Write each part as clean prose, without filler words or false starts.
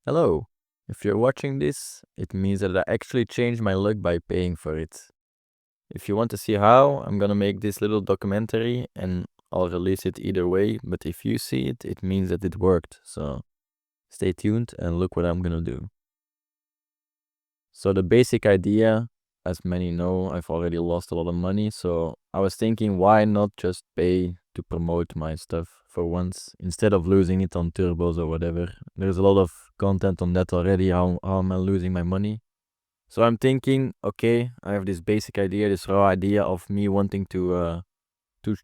Hello. If you're watching this, it means that I actually changed my look by paying for it. If you want to see how, I'm gonna make this little documentary and I'll release it either way, but if you see it, it means that it worked. So stay tuned and look what I'm gonna do. So the basic idea, as many know, I've already lost a lot of money, so I was thinking why not just pay to promote my stuff for once instead of losing it on turbos or whatever. There's a lot of content on that already. How am I losing my money? So I'm thinking, okay, I have this basic idea, this raw idea of me wanting to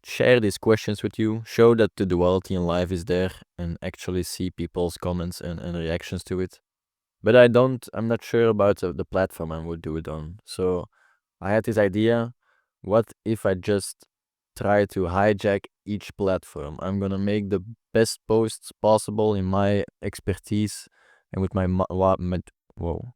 share these questions with you, show that the duality in life is there, and actually see people's comments and reactions to it. But I'm not sure about the platform I would do it on. So I had this idea, what if I just try to hijack each platform? I'm gonna make the best posts possible in my expertise and with my whoa.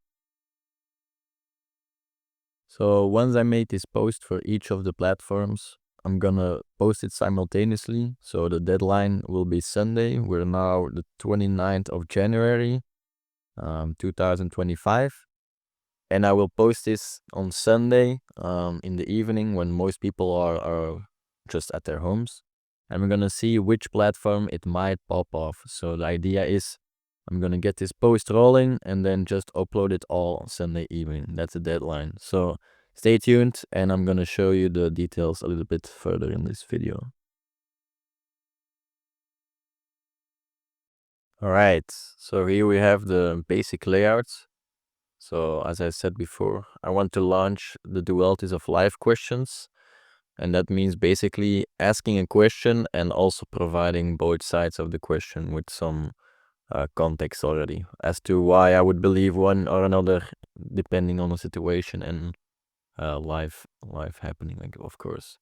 So once I made this post for each of the platforms, I'm gonna post it simultaneously. So the deadline will be Sunday. We're now the 29th of January, 2025. And I will post this on Sunday in the evening when most people are just at their homes. And we're gonna see which platform it might pop off. So the idea is I'm gonna get this post rolling and then just upload it all on Sunday evening. That's the deadline. So stay tuned and I'm gonna show you the details a little bit further in this video. Alright, so here we have the basic layout. So as I said before, I want to launch the dualities of life questions. And that means basically asking a question and also providing both sides of the question with some context already as to why I would believe one or another, depending on the situation and life happening, like, of course.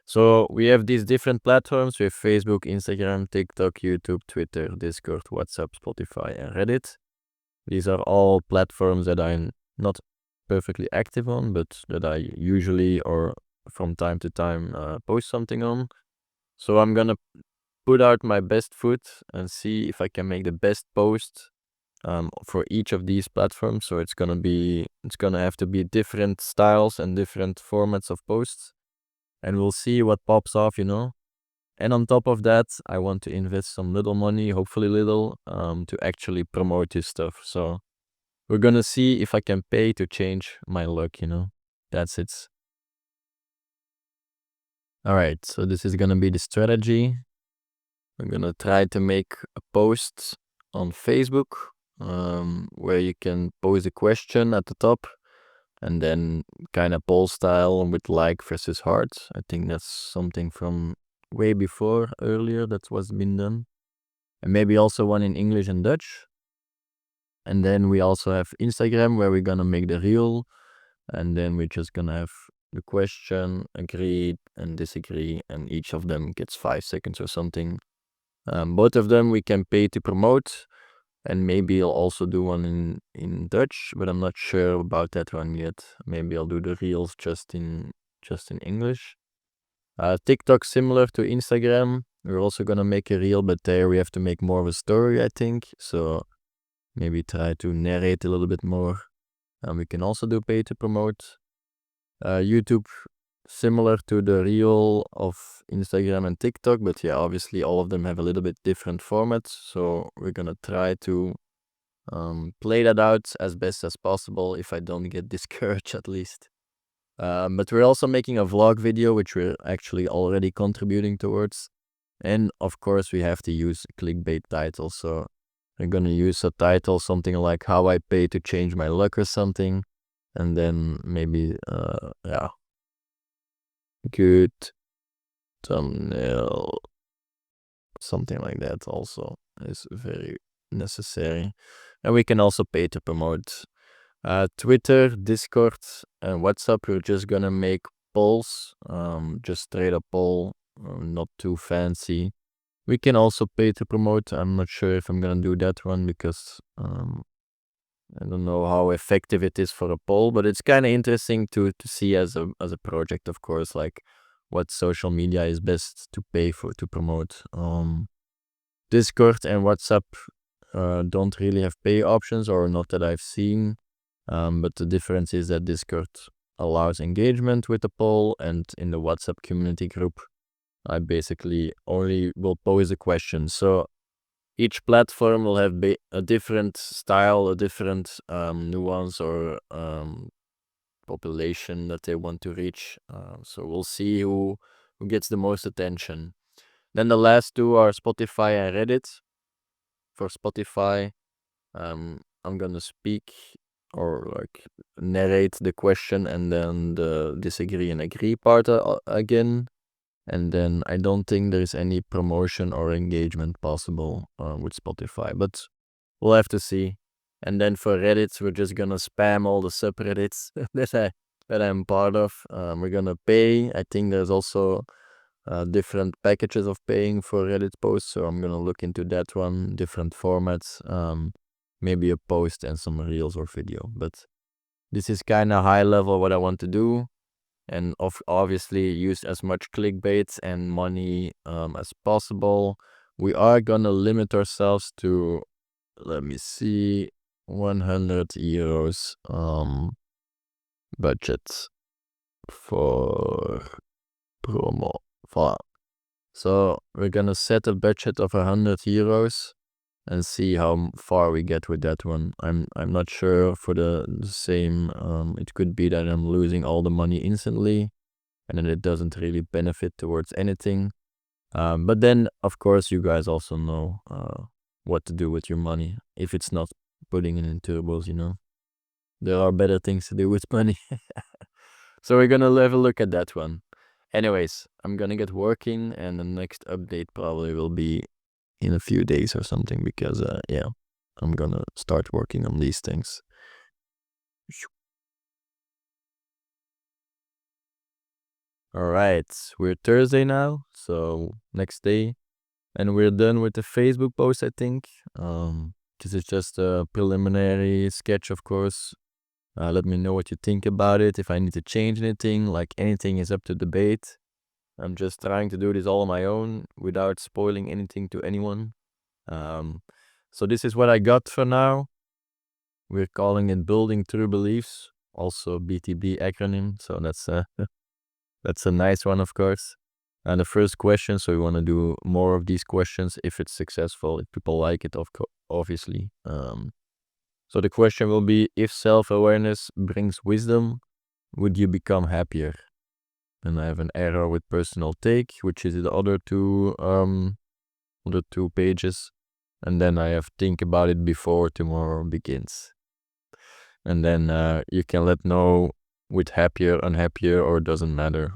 So we have these different platforms. We have Facebook, Instagram, TikTok, YouTube, Twitter, Discord, WhatsApp, Spotify, and Reddit. These are all platforms that I'm not perfectly active on, but that I usually or from time to time post something on. So I'm gonna put out my best foot and see if I can make the best post for each of these platforms. So it's gonna have to be different styles and different formats of posts, and we'll see what pops off, you know. And on top of that, I want to invest some little money, hopefully little, to actually promote this stuff. So we're gonna see if I can pay to change my luck, you know. That's it. All right, so this is gonna be the strategy. I'm gonna try to make a post on Facebook where you can pose a question at the top and then kind of poll style with like versus heart. I think that's something from way before, earlier, that was been done. And maybe also one in English and Dutch. And then we also have Instagram where we're gonna make the reel, and then we're just gonna have the question, agreed and disagree, and each of them gets 5 seconds or something. Both of them we can pay to promote, and maybe I'll also do one in Dutch, but I'm not sure about that one yet. Maybe I'll do the reels just in English. TikTok, similar to Instagram, we're also gonna make a reel, but there we have to make more of a story, I think. So maybe try to narrate a little bit more. And we can also do pay to promote. YouTube, similar to the reel of Instagram and TikTok, but yeah, obviously all of them have a little bit different formats. So we're gonna try to play that out as best as possible if I don't get discouraged, at least. But we're also making a vlog video, which we're actually already contributing towards. And of course, we have to use clickbait titles. So I'm gonna use a title, something like how I pay to change my luck or something. And then maybe, yeah, good thumbnail, something like that also is very necessary. And we can also pay to promote Twitter, Discord, and WhatsApp. We're just gonna make polls, just straight up poll, not too fancy. We can also pay to promote. I'm not sure if I'm gonna do that one because I don't know how effective it is for a poll, but it's kind of interesting to see as a project, of course, like what social media is best to pay for to promote. Discord and WhatsApp, don't really have pay options, or not that I've seen. But the difference is that Discord allows engagement with the poll, and in the WhatsApp community group, I basically only will pose a question. So each platform will have a different style, a different nuance, or population that they want to reach. So we'll see who gets the most attention. Then the last two are Spotify and Reddit. For Spotify, I'm gonna speak or like narrate the question and then the disagree and agree part again. And then I don't think there's any promotion or engagement possible with Spotify, but we'll have to see. And then for Reddit, we're just gonna spam all the subreddits that I'm part of. We're gonna pay. I think there's also different packages of paying for Reddit posts, so I'm gonna look into that one. Different formats, maybe a post and some reels or video. But this is kind of high level what I want to do, and obviously use as much clickbait and money as possible. We are gonna limit ourselves to, let me see, 100 euros budget for promo. So we're gonna set a budget of 100 euros and see how far we get with that one. I'm not sure for the same. It could be that I'm losing all the money instantly, and then it doesn't really benefit towards anything. But then, of course, you guys also know what to do with your money if it's not putting it in turbos, you know. There are better things to do with money. So we're gonna have a look at that one. Anyways, I'm gonna get working, and the next update probably will be in a few days or something, because yeah, I'm gonna start working on these things. All right, we're Thursday now, so next day, and we're done with the Facebook post, I think. This is just a preliminary sketch, of course. Let me know what you think about it. If I need to change anything, like anything is up to debate. I'm just trying to do this all on my own without spoiling anything to anyone. So this is what I got for now. We're calling it Building True Beliefs, also BTB acronym. So that's a nice one, of course. And the first question, so we want to do more of these questions if it's successful, if people like it, obviously. So the question will be, if self-awareness brings wisdom, would you become happier? And I have an error with personal take, which is the other two pages. And then I have think about it before tomorrow begins. And then you can let know with happier, unhappier, or doesn't matter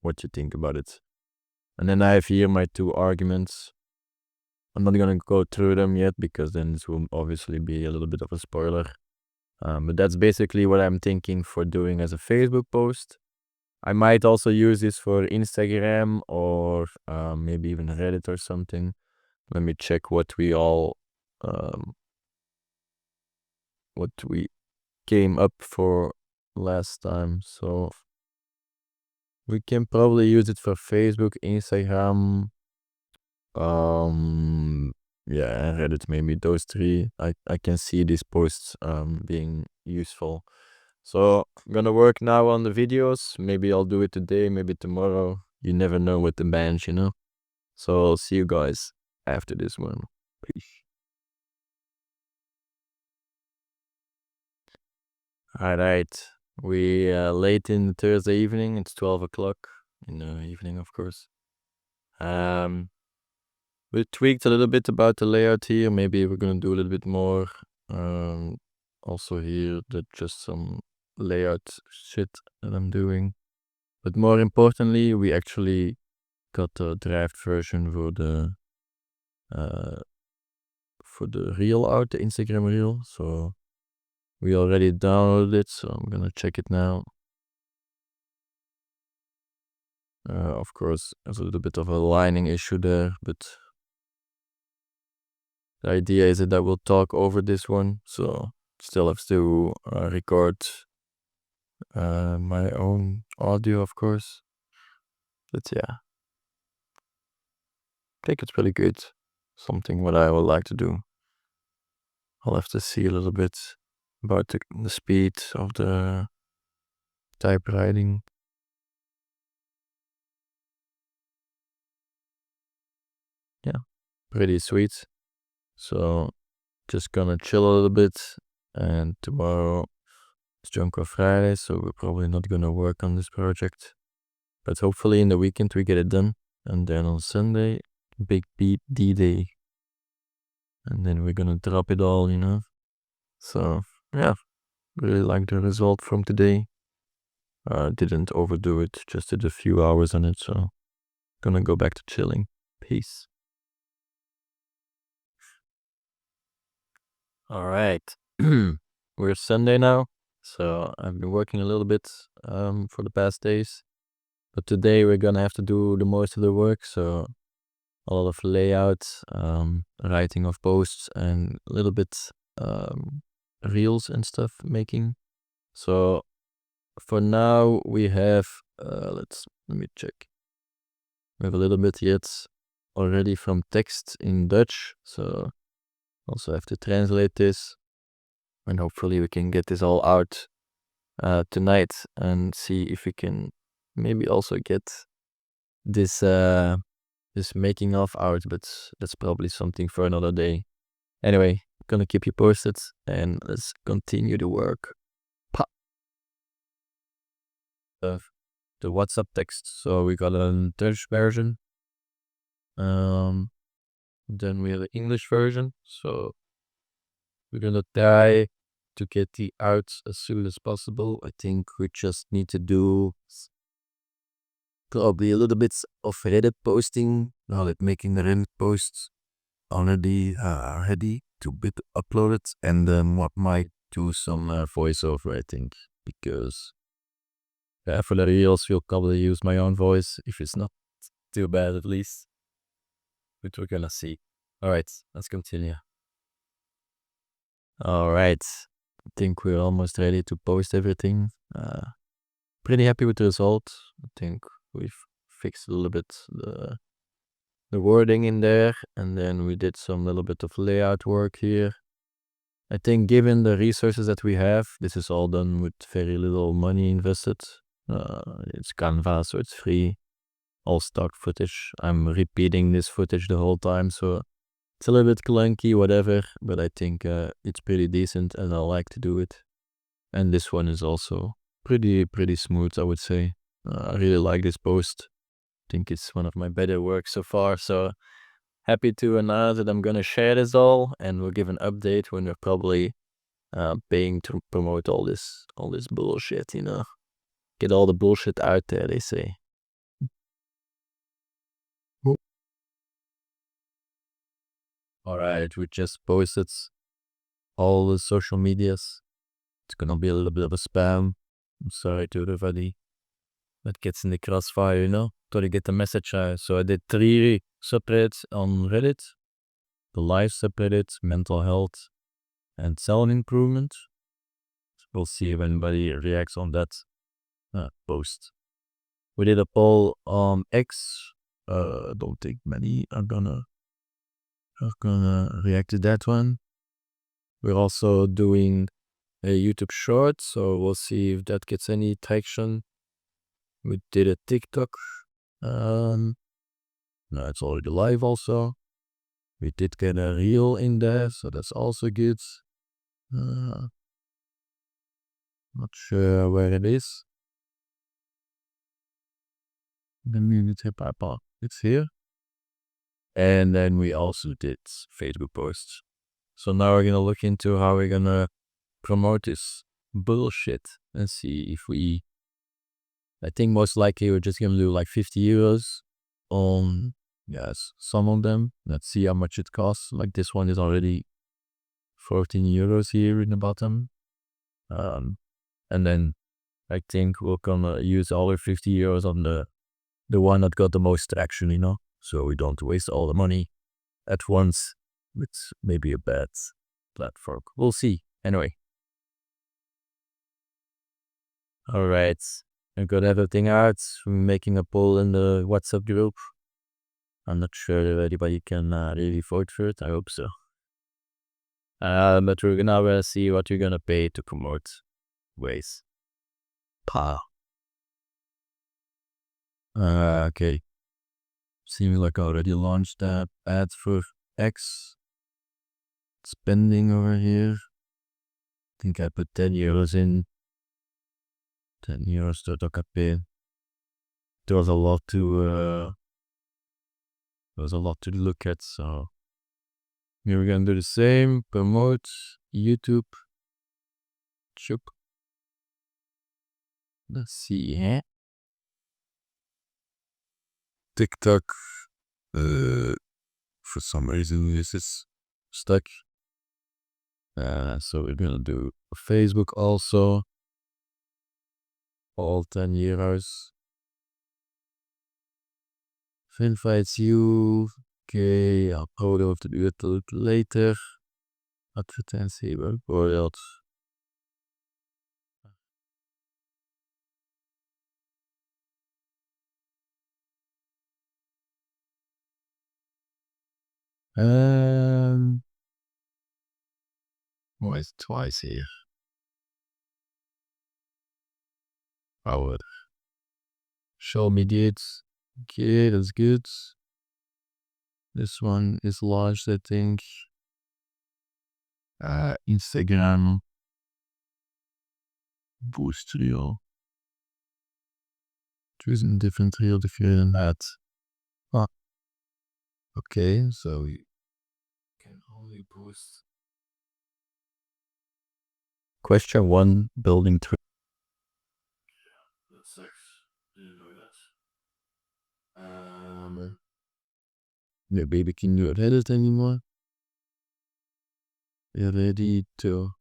what you think about it. And then I have here my two arguments. I'm not gonna go through them yet, because then this will obviously be a little bit of a spoiler. But that's basically what I'm thinking for doing as a Facebook post. I might also use this for Instagram or maybe even Reddit or something. Let me check what we came up for last time. So we can probably use it for Facebook, Instagram, yeah, and Reddit, maybe those three. I can see these posts being useful. So I'm gonna work now on the videos. Maybe I'll do it today, maybe tomorrow. You never know with the bench, you know. So I'll see you guys after this one. Peace. Alright. We late in Thursday evening. It's 12 o'clock in the evening, of course. We tweaked a little bit about the layout here. Maybe we're gonna do a little bit more. Also here, that just some layout shit that I'm doing. But more importantly, we actually got the draft version for the reel out, the Instagram reel. So we already downloaded it, so I'm gonna check it now. Of course, there's a little bit of a lining issue there, but the idea is that I will talk over this one, so still have to record my own audio, of course. But yeah, I think it's pretty good. Something what I would like to do. I'll have to see a little bit about the speed of the typewriting. Yeah, pretty sweet. So just gonna chill a little bit, and tomorrow it's Drunk Friday, so we're probably not gonna work on this project. But hopefully in the weekend we get it done, and then on Sunday, big D day, and then we're gonna drop it all, you know. So yeah, really like the result from today. Didn't overdo it, just did a few hours on it, so gonna go back to chilling. Peace. All right. We're Sunday now, so I've been working a little bit for the past days. But today we're gonna have to do the most of the work, so a lot of layout, writing of posts, and a little bit reels and stuff making. So for now we have let me check. We have a little bit yet already from text in Dutch, so also have to translate this, and hopefully we can get this all out tonight and see if we can maybe also get this this making of out, but that's probably something for another day. Anyway, gonna keep you posted, and let's continue the work. Pa. The WhatsApp text. So we got a Dutch version. Then we have an English version. So we're gonna try to get the out as soon as possible. I think we just need to do probably a little bit of Reddit posting. Now that making the Reddit posts already ready to be uploaded, and then what might do some voiceover, I think, because for the reels we'll probably use my own voice if it's not too bad, at least. But we're gonna see. All right, let's continue. All right, I think we're almost ready to post everything. Pretty happy with the result. I think we've fixed a little bit the wording in there, and then we did some little bit of layout work here. I think given the resources that we have, this is all done with very little money invested. It's Canva, so it's free, all stock footage. I'm repeating this footage the whole time, so it's a little bit clunky, whatever, but I think it's pretty decent, and I like to do it. And this one is also pretty smooth, I would say. I really like this post. I think it's one of my better work so far, so happy to announce that I'm gonna share this all, and we'll give an update when we're probably paying to promote all this bullshit, you know. Get all the bullshit out there, they say. Alright, we just posted all the social medias. It's gonna be a little bit of a spam. I'm sorry to everybody that gets in the crossfire, you know. Gotta get the message out. So I did 3 subreddits on Reddit. The live subreddit, mental health, and self-improvement. We'll see if anybody reacts on that post. We did a poll on X. I don't think many are gonna react to that one. We're also doing a YouTube short, so we'll see if that gets any traction. We did a TikTok. No, it's already live also. We did get a reel in there, so that's also good. Not sure where it is. It's here. And then we also did Facebook posts. So now we're gonna look into how we're gonna promote this bullshit and see if we. I think most likely we're just gonna do like 50 euros on, yes, some of them. Let's see how much it costs. Like this one is already 14 euros here in the bottom. And then I think we're gonna use all our 50 euros on the one that got the most traction, you know, so we don't waste all the money at once. It's maybe a bad platform. We'll see. Anyway. All right. I got everything out. We're making a poll in the WhatsApp group. I'm not sure if anybody can really vote for it. I hope so. But we're gonna see what you're gonna pay to promote ways. Pa. Okay. Seems like I already launched that ad for X. Spending over here. I think I put 10 euros in. 10 euros to pay. There was a lot to look at, so here we're gonna do the same. Promote YouTube. Chup. Let's see, TikTok. For some reason this is stuck. So we're gonna do Facebook also. All 10 euros. If invites you. Okay, I'll probably have to do it a little later. Advertentie bijvoorbeeld. Why is it twice here? Power. Show me dates. Okay, that's good. This one is launched, I think. Instagram. Boost reel. Choose a different reel to create an ad. Okay, so we can only boost. Question 1, building 3. That sucks. Didn't know that. Maybe we can do Reddit anymore. We're ready to.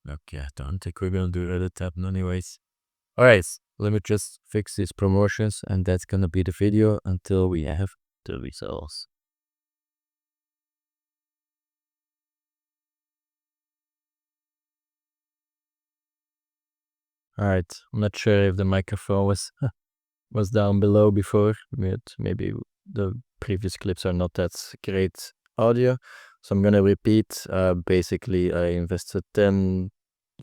Okay, I don't think we're gonna do Reddit tab anyways. Alright, let me just fix these promotions and that's gonna be the video until we have the results. Alright, I'm not sure if the microphone was down below before, but maybe the previous clips are not that great audio. So I'm gonna repeat. Basically, I invested 10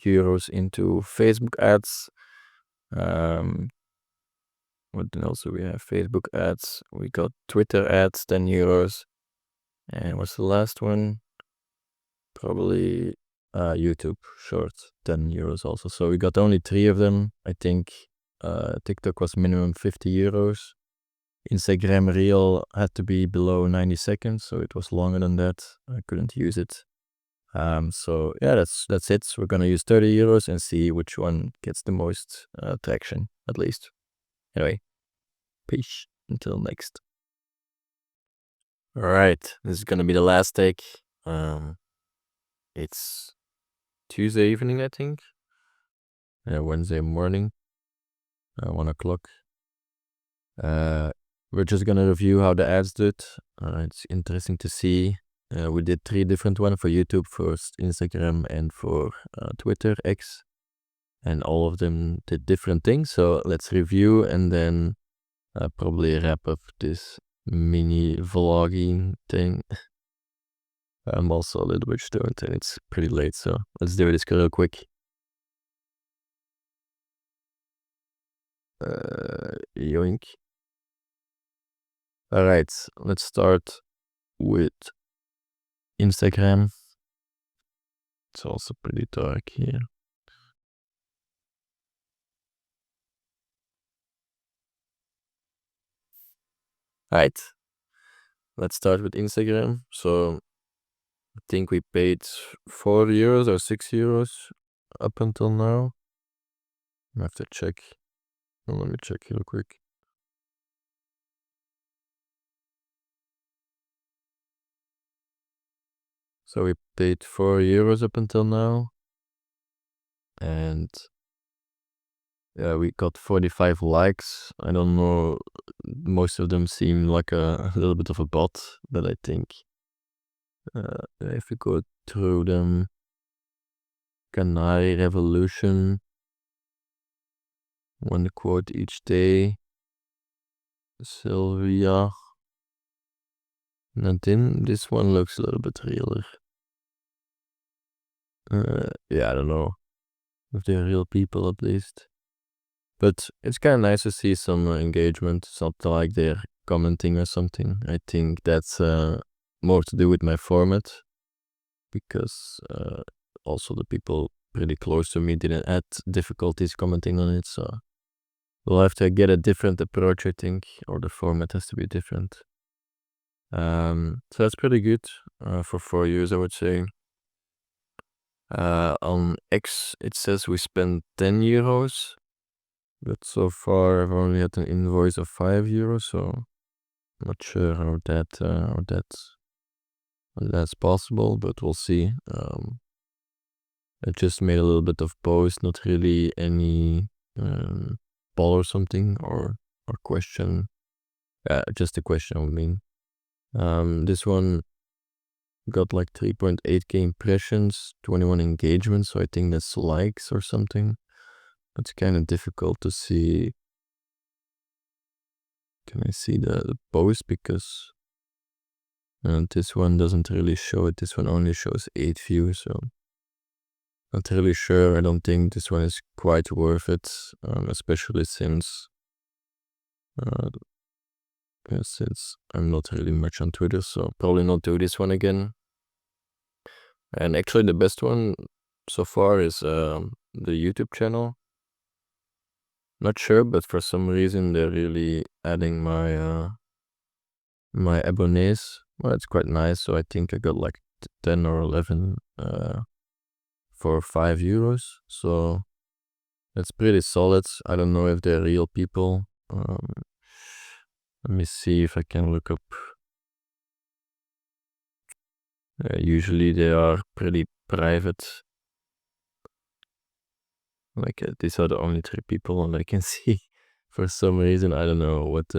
euros into Facebook ads. What else do we have? Facebook ads. We got Twitter ads, 10 euros. And what's the last one? Probably YouTube Shorts, 10 euros also. So we got only 3 of them. I think TikTok was minimum 50 euros. Instagram Reel had to be below 90 seconds, so it was longer than that. I couldn't use it. So yeah, that's it. We're gonna use 30 euros and see which one gets the most traction, at least. Anyway, peace. Until next. Alright, this is gonna be the last take. It's Tuesday evening, I think. Wednesday morning, 1 o'clock. We're just gonna review how the ads did. It's interesting to see. We did 3 different ones for YouTube, for Instagram, and for Twitter, X. And all of them did different things. So let's review and then probably wrap up this mini vlogging thing. I'm also a little bit stoned and it's pretty late, so let's do this real quick. Yoink. Alright, let's start with Instagram. It's also pretty dark here. Alright, let's start with Instagram. So I think we paid 4 euros or 6 euros up until now. I have to check. Let me check real quick. So we paid 4 euros up until now. And yeah, we got 45 likes. I don't know, most of them seem like a little bit of a bot, but I think if we go through them, Canary Revolution, one quote each day. Sylvia. Nadine, this one looks a little bit realer. Yeah, I don't know if they're real people at least. But it's kind of nice to see some engagement. It's not like they're commenting or something. I think that's more to do with my format, because also the people pretty close to me didn't have difficulties commenting on it, so we'll have to get a different approach, I think, or the format has to be different. So that's pretty good for 4 years, I would say. On X, it says we spent 10 euros, but so far I've only had an invoice of 5 euros, so I'm not sure how that's possible, but we'll see. I just made a little bit of post, not really any poll or something, or question. Just a question, I mean. This one got like 3.8k impressions, 21 engagements, so I think that's likes or something. It's kind of difficult to see. Can I see the post? Because this one doesn't really show it. This one only shows 8 views, so not really sure. I don't think this one is quite worth it, especially since I'm not really much on Twitter, so probably not do this one again. And actually the best one so far is the YouTube channel. Not sure, but for some reason they're really adding my my abonnees. Well, it's quite nice, so I think I got like 10 or 11 for 5 euros, so that's pretty solid. I don't know if they're real people. Let me see if I can look up. Usually they are pretty private. Like these are the only 3 people I can see. For some reason, I don't know what.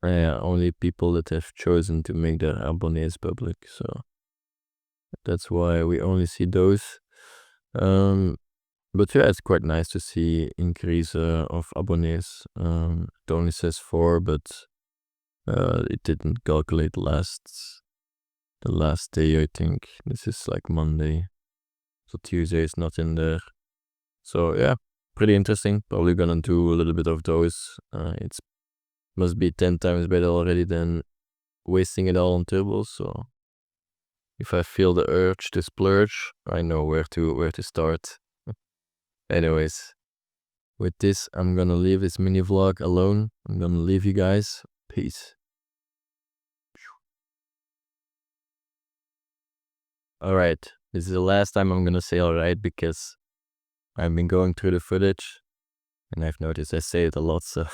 Yeah, only people that have chosen to make their abonnees public. So that's why we only see those. But yeah, it's quite nice to see increase of abonnees. It only says 4, but it didn't calculate the last day. I think this is like Monday, so Tuesday is not in there. So yeah, pretty interesting. Probably gonna do a little bit of those. It's must be 10 times better already than wasting it all on turbos. So if I feel the urge to splurge, I know where to start. Anyways, with this, I'm gonna leave this mini vlog alone. I'm gonna leave you guys. Peace. Alright, this is the last time I'm gonna say alright, because I've been going through the footage and I've noticed I say it a lot, so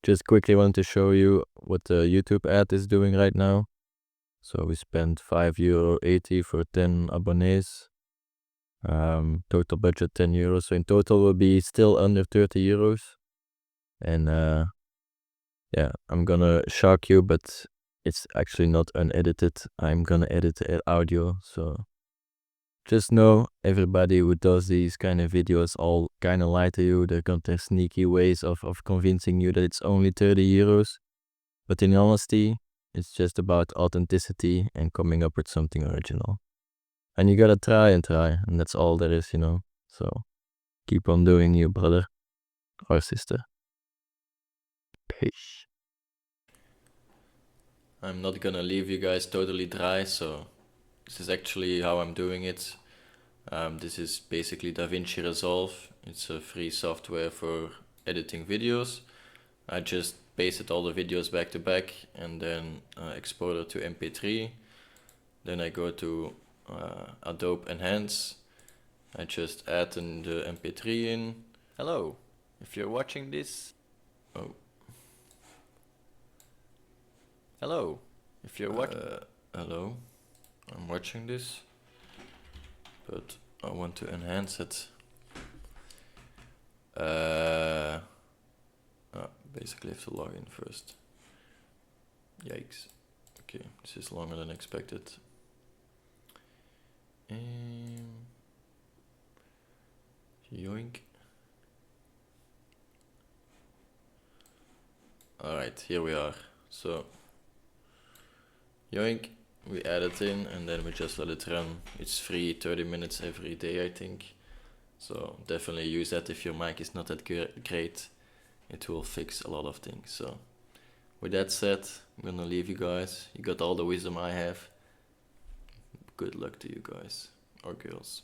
just quickly wanted to show you what the YouTube ad is doing right now. So we spent €5.80 for 10 abonnees. Total budget 10 euros. So in total will be still under 30 euros. And yeah, I'm gonna shock you, but it's actually not unedited. I'm gonna edit it audio. So just know, everybody who does these kind of videos all kind of lie to you. They've got their sneaky ways of convincing you that it's only 30 euros. But in honesty, it's just about authenticity and coming up with something original. And you gotta try, and that's all there is, So keep on doing you, brother or sister. Peace. I'm not gonna leave you guys totally dry, so this is actually how I'm doing it. This is basically DaVinci Resolve. It's a free software for editing videos. I just pasted all the videos back to back and then export it to MP3. Then I go to Adobe Enhance. I just add the MP3 in. Hello, if you're watching this. Oh. Hello, if you're watching. Hello, I'm watching this, but I want to enhance it. Basically have to log in first. Yikes. Okay, this is longer than expected. Yoink. Alright, here we are. So, yoink, we add it in and then we just let it run. It's free, 30 minutes every day, I think. So definitely use that if your mic is not that great. It will fix a lot of things. So with that said, I'm gonna leave you guys. You got all the wisdom I have. Good luck to you guys or girls.